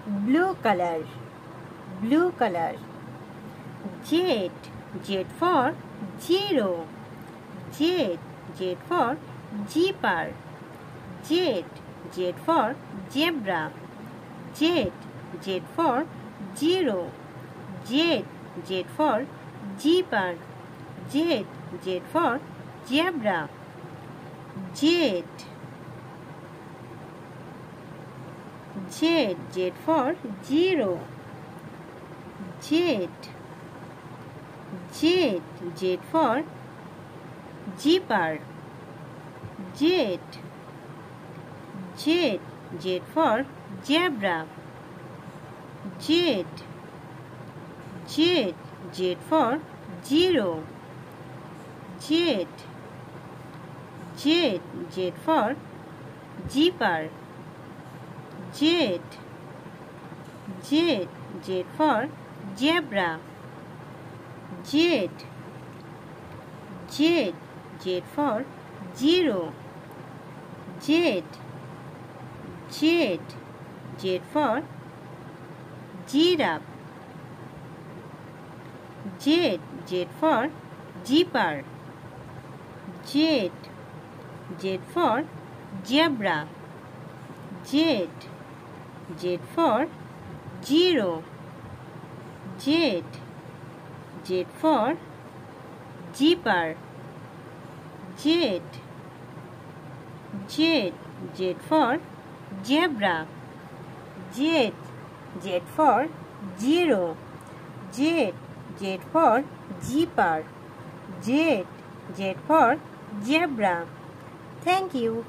blue color, blue color. Z, Z for zero, Z, Z for zipper, Z, Z for zebra, Z, Z for zero, Z, Z for zipper, Z, Z for zebra, Z, Z, Z for zero, Z, Z, Z for zipper, Z, Z, Z for zebra, Z, Z, Z for zero, Z, Z, Z for zipper, Z, Z, Z for zebra, Z, Z, Z for zero, Z, Z, Z for giraffe, Z, Z for zipper, Z, Z for zebra, Z, Z for zero, Z, Z for zipper, Z, Z, Z for zebra, Z, Z for zero, Z, Z for zipper, Z, Z for zebra. Thank you.